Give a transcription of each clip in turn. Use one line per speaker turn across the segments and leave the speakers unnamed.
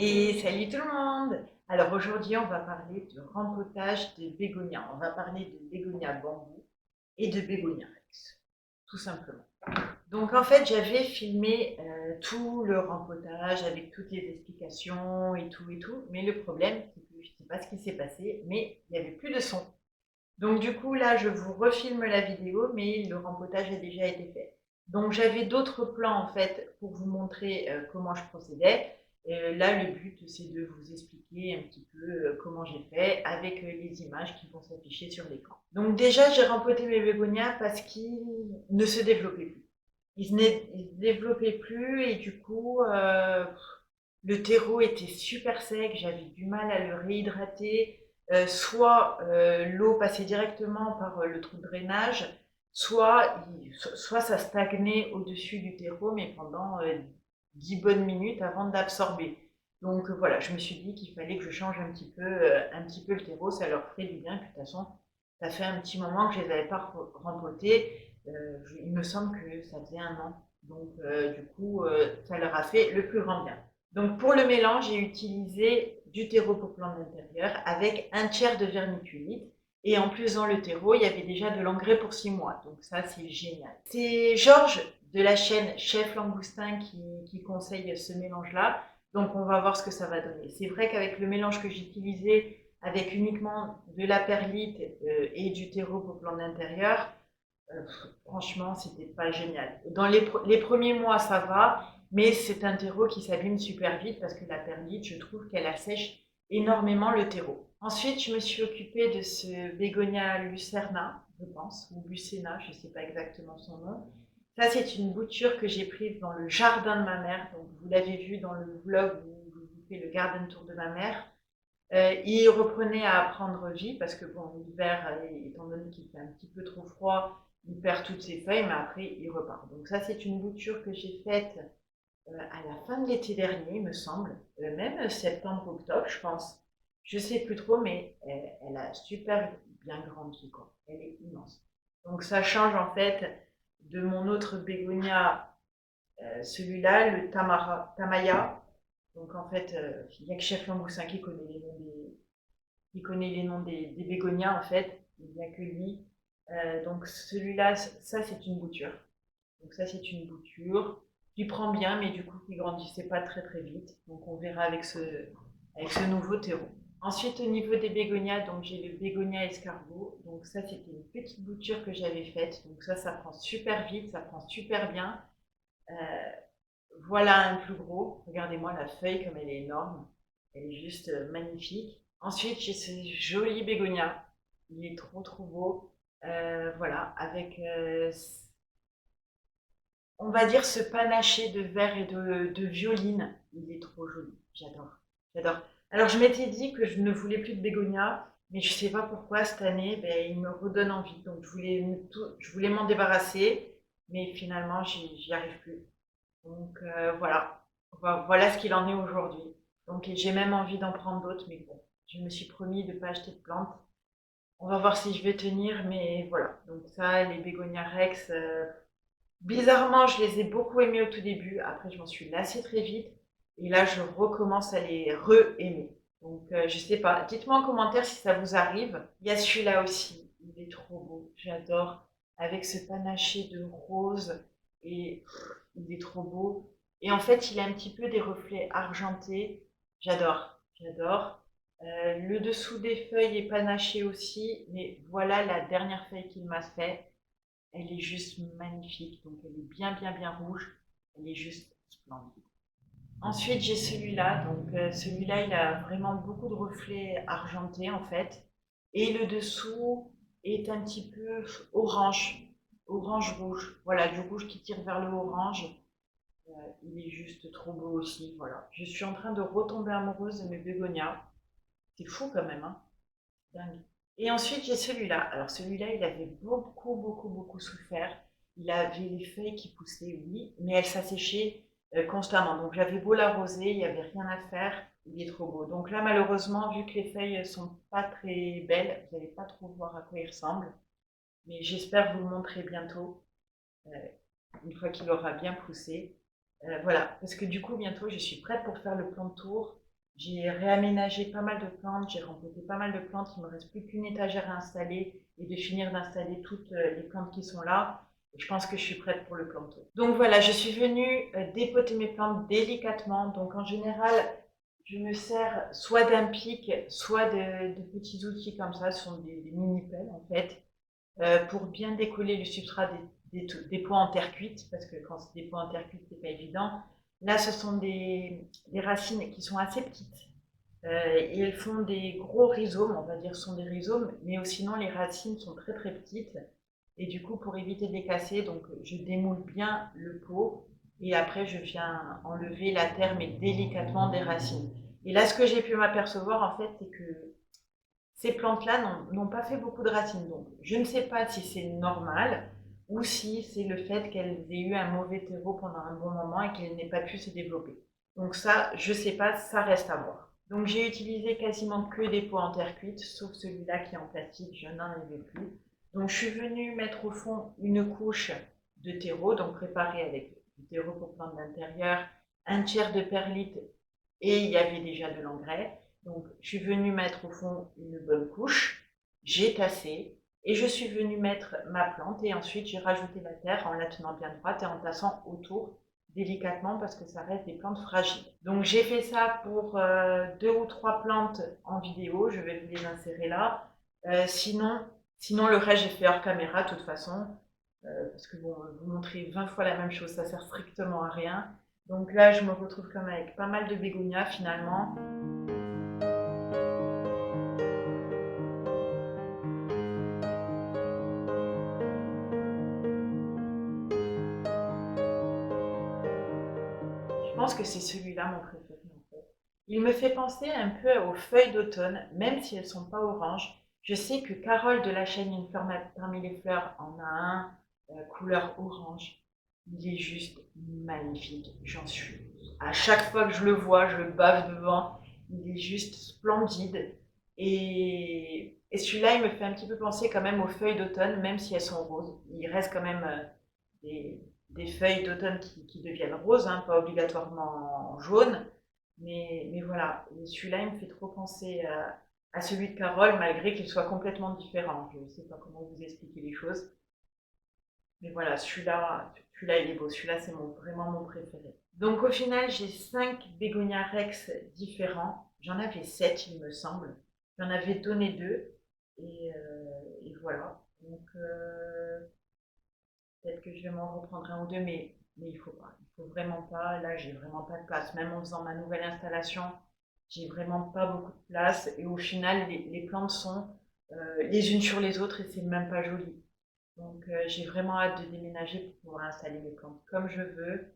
Et salut tout le monde! Alors aujourd'hui, on va parler de rempotage de bégonia. On va parler de bégonia bambou et de bégonia rex, tout simplement. Donc en fait, j'avais filmé tout le rempotage avec toutes les explications et tout. Mais le problème, c'est que je ne sais pas ce qui s'est passé, mais il n'y avait plus de son. Donc du coup, là, je vous refilme la vidéo, mais le rempotage a déjà été fait. Donc j'avais d'autres plans en fait pour vous montrer comment je procédais. Là, le but, c'est de vous expliquer un petit peu comment j'ai fait avec les images qui vont s'afficher sur l'écran. Donc déjà, j'ai rempoté mes bégonias parce qu'ils ne se développaient plus. Ils ne se développaient plus et du coup, le terreau était super sec, j'avais du mal à le réhydrater. Soit l'eau passait directement par le trou de drainage, soit ça stagnait au-dessus du terreau, mais pendant 10 bonnes minutes avant d'absorber. Donc voilà, je me suis dit qu'il fallait que je change un petit peu le terreau, ça leur ferait du bien. Puis de toute façon, ça fait un petit moment que je les avais pas rempotés. Il me semble que ça faisait un an. Donc du coup, ça leur a fait le plus grand bien. Donc pour le mélange, j'ai utilisé du terreau pour plantes d'intérieur avec un tiers de vermiculite. Et en plus, dans le terreau, il y avait déjà de l'engrais pour 6 mois. Donc ça, c'est génial. C'est Georges de la chaîne Chef Langoustin qui conseille ce mélange-là. Donc on va voir ce que ça va donner. C'est vrai qu'avec le mélange que j'utilisais, avec uniquement de la perlite et du terreau pour plantes d'intérieur, euh, franchement, c'était pas génial. Dans les premiers mois, ça va, mais c'est un terreau qui s'abîme super vite parce que la perlite, je trouve qu'elle assèche énormément le terreau. Ensuite, je me suis occupée de ce bégonia lucerna, je pense, ou lucena, je ne sais pas exactement son nom. Ça, c'est une bouture que j'ai prise dans le jardin de ma mère. Donc, vous l'avez vu dans le vlog où je vous fais le garden tour de ma mère. Il reprenait à prendre vie parce que bon, l'hiver, étant donné qu'il fait un petit peu trop froid, il perd toutes ses feuilles, mais après il repart. Donc ça, c'est une bouture que j'ai faite à la fin de l'été dernier, il me semble, même septembre-octobre, je pense. Je sais plus trop, mais elle a super bien grandi, quoi. Elle est immense. Donc ça change en fait de mon autre bégonia, celui-là, le Tamaya. Donc en fait, il n'y a que Chef Langoussin qui connaît les noms des bégonias en fait. Il n'y a que lui. Donc celui-là, ça c'est une bouture. Donc ça c'est une bouture qui prend bien, mais du coup qui grandissait pas très très vite. Donc on verra avec ce nouveau terreau. Ensuite au niveau des bégonias, donc j'ai le bégonia escargot. Donc ça c'était une petite bouture que j'avais faite. Donc ça prend super vite, ça prend super bien. Euh, voilà un plus gros. Regardez-moi la feuille comme elle est énorme. Elle est juste magnifique. Ensuite, j'ai ce joli bégonia. Il est trop trop beau. Voilà, avec, on va dire, ce panaché de vert et de violine. Il est trop joli. J'adore. J'adore. Alors, je m'étais dit que je ne voulais plus de bégonia, mais je ne sais pas pourquoi cette année, ben, il me redonne envie. Donc, je voulais m'en débarrasser, mais finalement, j'y arrive plus. Donc voilà, voilà ce qu'il en est aujourd'hui. Donc j'ai même envie d'en prendre d'autres, mais bon, je me suis promis de ne pas acheter de plantes. On va voir si je vais tenir, mais voilà. Donc ça, les bégonias rex, bizarrement, je les ai beaucoup aimés au tout début. Après, je m'en suis lassée très vite. Et là, je recommence à les re-aimer. Donc je sais pas. Dites-moi en commentaire si ça vous arrive. Il y a celui-là aussi. Il est trop beau. J'adore. Avec ce panaché de rose et il est trop beau. Et en fait, il a un petit peu des reflets argentés. J'adore, j'adore. Le dessous des feuilles est panaché aussi, mais voilà la dernière feuille qu'il m'a fait. Elle est juste magnifique, donc elle est bien rouge. Elle est juste splendide. Ensuite, j'ai celui-là. Donc celui-là, il a vraiment beaucoup de reflets argentés en fait. Et le dessous est un petit peu orange, orange rouge. Voilà, du rouge qui tire vers le orange. Il est juste trop beau aussi, voilà. Je suis en train de retomber amoureuse de mes bégonias. C'est fou quand même, hein. Dingue. Et ensuite, j'ai celui-là. Alors celui-là, il avait beaucoup souffert. Il avait les feuilles qui poussaient, oui, mais elles s'asséchaient constamment. Donc j'avais beau l'arroser, il n'y avait rien à faire. Il est trop beau. Donc là, malheureusement, vu que les feuilles sont pas très belles, vous n'allez pas trop voir à quoi il ressemble. Mais j'espère vous le montrer bientôt, euh, une fois qu'il aura bien poussé. Voilà, parce que du coup, bientôt, je suis prête pour faire le plan de tour. J'ai réaménagé pas mal de plantes, j'ai rempoté pas mal de plantes. Il me reste plus qu'une étagère à installer et de finir d'installer toutes les plantes qui sont là. Et je pense que je suis prête pour le planter. Donc voilà, je suis venue dépoter mes plantes délicatement. Donc en général, je me sers soit d'un pic, soit de petits outils comme ça, ce sont des mini-pelles en fait, pour bien décoller le substrat des pots en terre cuite, parce que quand c'est des pots en terre cuite, c'est pas évident. Là, ce sont des racines qui sont assez petites. Et elles font des gros rhizomes, on va dire ce sont des rhizomes, mais sinon les racines sont très très petites. Et du coup, pour éviter de les casser, donc je démoule bien le pot et après je viens enlever la terre, mais délicatement des racines. Et là, ce que j'ai pu m'apercevoir en fait, c'est que ces plantes-là n'ont pas fait beaucoup de racines. Donc, je ne sais pas si c'est normal ou si c'est le fait qu'elles aient eu un mauvais terreau pendant un bon moment et qu'elles n'aient pas pu se développer. Donc ça, je ne sais pas, ça reste à voir. Donc j'ai utilisé quasiment que des pots en terre cuite, sauf celui-là qui est en plastique, je n'en avais plus. Donc je suis venue mettre au fond une couche de terreau, donc préparée avec du terreau pour plantes d'intérieur, un tiers de perlite et il y avait déjà de l'engrais. Donc, je suis venue mettre au fond une bonne couche, j'ai tassé et je suis venue mettre ma plante et ensuite j'ai rajouté la terre en la tenant bien droite et en tassant autour délicatement parce que ça reste des plantes fragiles. Donc, j'ai fait ça pour 2 ou 3 plantes en vidéo, je vais vous les insérer là. Sinon, le reste, j'ai fait hors caméra de toute façon parce que bon, vous montrer 20 fois la même chose, ça sert strictement à rien. Donc là, je me retrouve comme avec pas mal de bégonias finalement. Je pense que c'est celui-là mon préféré en fait. Il me fait penser un peu aux feuilles d'automne, même si elles sont pas oranges. Je sais que Carole de la chaîne Une fleur parmi les fleurs en a un couleur orange. Il est juste magnifique. J'en suis. À chaque fois que je le vois, je le bave devant. Il est juste splendide. Et celui-là, il me fait un petit peu penser quand même aux feuilles d'automne, même si elles sont roses. Il reste quand même des, des feuilles d'automne qui deviennent roses, hein, pas obligatoirement jaunes. Mais voilà, celui-là, il me fait trop penser à celui de Carole, malgré qu'il soit complètement différent. Je ne sais pas comment vous expliquer les choses. Mais voilà, celui-là, il est beau. Celui-là, c'est vraiment mon préféré. Donc au final, j'ai 5 Bégonia Rex différents. J'en avais 7, il me semble. J'en avais donné 2. Et voilà. Donc peut-être que je vais m'en reprendre un ou deux, mais il faut pas. Il faut vraiment pas. Là, j'ai vraiment pas de place. Même en faisant ma nouvelle installation, j'ai vraiment pas beaucoup de place. Et au final, les plantes sont les unes sur les autres et c'est même pas joli. Donc j'ai vraiment hâte de déménager pour pouvoir installer mes plantes comme je veux.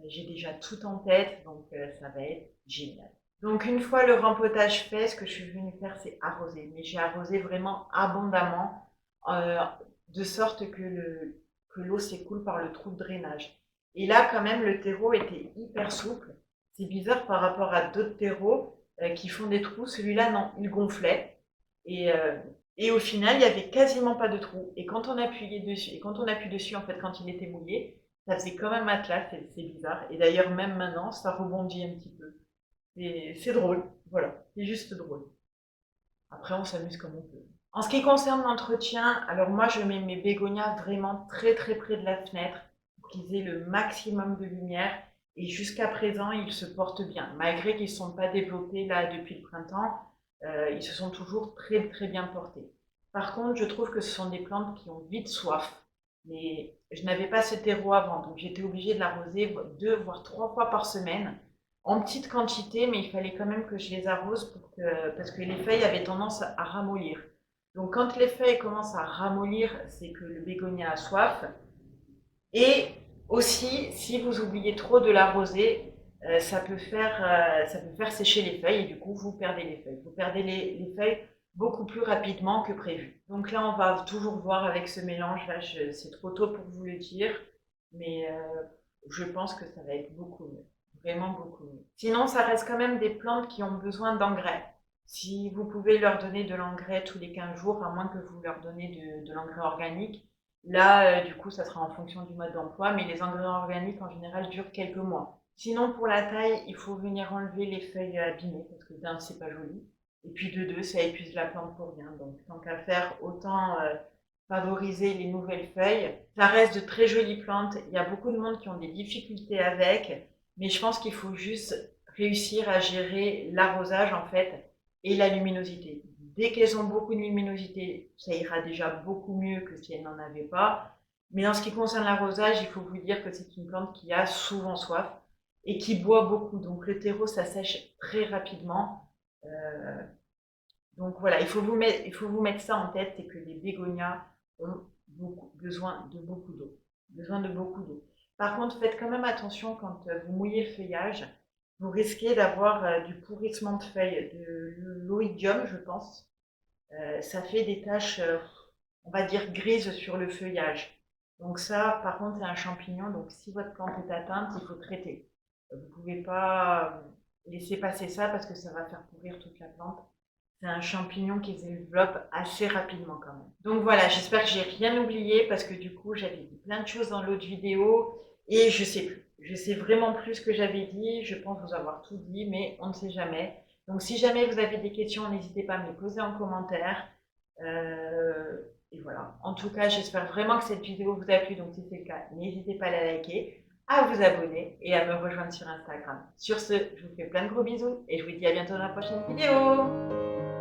J'ai déjà tout en tête, donc ça va être génial. Donc une fois le rempotage fait, ce que je suis venue faire, c'est arroser. Mais j'ai arrosé vraiment abondamment, euh, de sorte que l'eau s'écoule par le trou de drainage. Et là, quand même, le terreau était hyper souple. C'est bizarre par rapport à d'autres terreaux qui font des trous. Celui-là, non, il gonflait. Et, euh, et au final, il n'y avait quasiment pas de trou. Et quand on appuyait dessus, et quand on appuie dessus, en fait, quand il était mouillé, ça faisait comme un matelas, c'est bizarre. Et d'ailleurs, même maintenant, ça rebondit un petit peu. Et c'est drôle, voilà, c'est juste drôle. Après, on s'amuse comme on peut. En ce qui concerne l'entretien, alors moi, je mets mes bégonias vraiment très très près de la fenêtre pour qu'ils aient le maximum de lumière. Et jusqu'à présent, ils se portent bien. Malgré qu'ils ne sont pas développés là depuis le printemps, ils se sont toujours très très bien portés. Par contre, je trouve que ce sont des plantes qui ont vite soif. Mais je n'avais pas ce terreau avant, donc j'étais obligée de l'arroser 2 voire 3 fois par semaine en petite quantité, mais il fallait quand même que je les arrose parce que les feuilles avaient tendance à ramollir. Donc quand les feuilles commencent à ramollir, c'est que le bégonia a soif. Et aussi, si vous oubliez trop de l'arroser, ça peut faire sécher les feuilles et du coup vous perdez les feuilles. Vous perdez les feuilles beaucoup plus rapidement que prévu. Donc là, on va toujours voir avec ce mélange. Là, c'est trop tôt pour vous le dire, mais je pense que ça va être beaucoup mieux. Vraiment beaucoup mieux. Sinon, ça reste quand même des plantes qui ont besoin d'engrais. Si vous pouvez leur donner de l'engrais tous les 15 jours, à moins que vous leur donnez de l'engrais organique, là, du coup, ça sera en fonction du mode d'emploi, mais les engrais organiques, en général, durent quelques mois. Sinon, pour la taille, il faut venir enlever les feuilles abîmées parce que d'un, c'est pas joli. Et puis de deux, ça épuise la plante pour rien. Donc, tant qu'à faire, autant favoriser les nouvelles feuilles. Ça reste de très jolies plantes. Il y a beaucoup de monde qui ont des difficultés avec, mais je pense qu'il faut juste réussir à gérer l'arrosage en fait et la luminosité. Dès qu'elles ont beaucoup de luminosité, ça ira déjà beaucoup mieux que si elles n'en avaient pas. Mais en ce qui concerne l'arrosage, il faut vous dire que c'est une plante qui a souvent soif et qui boit beaucoup. Donc le terreau, ça sèche très rapidement. Euh, donc voilà, il faut vous mettre ça en tête, c'est que les bégonias ont besoin de beaucoup d'eau. Besoin de beaucoup d'eau. Par contre, faites quand même attention quand vous mouillez le feuillage. Vous risquez d'avoir du pourrissement de feuilles, de l'oïdium, je pense. Ça fait des taches, on va dire, grises sur le feuillage. Donc ça, par contre, c'est un champignon. Donc si votre plante est atteinte, il faut traiter. Vous ne pouvez pas laisser passer ça parce que ça va faire pourrir toute la plante. C'est un champignon qui se développe assez rapidement quand même. Donc voilà, j'espère que j'ai rien oublié parce que du coup, j'avais dit plein de choses dans l'autre vidéo et je sais plus. Je sais vraiment plus ce que j'avais dit. Je pense vous avoir tout dit, mais on ne sait jamais. Donc si jamais vous avez des questions, n'hésitez pas à me les poser en commentaire. Euh, et voilà. En tout cas, j'espère vraiment que cette vidéo vous a plu. Donc si c'est le cas, n'hésitez pas à la liker, à vous abonner et à me rejoindre sur Instagram. Sur ce, je vous fais plein de gros bisous et je vous dis à bientôt dans la prochaine vidéo.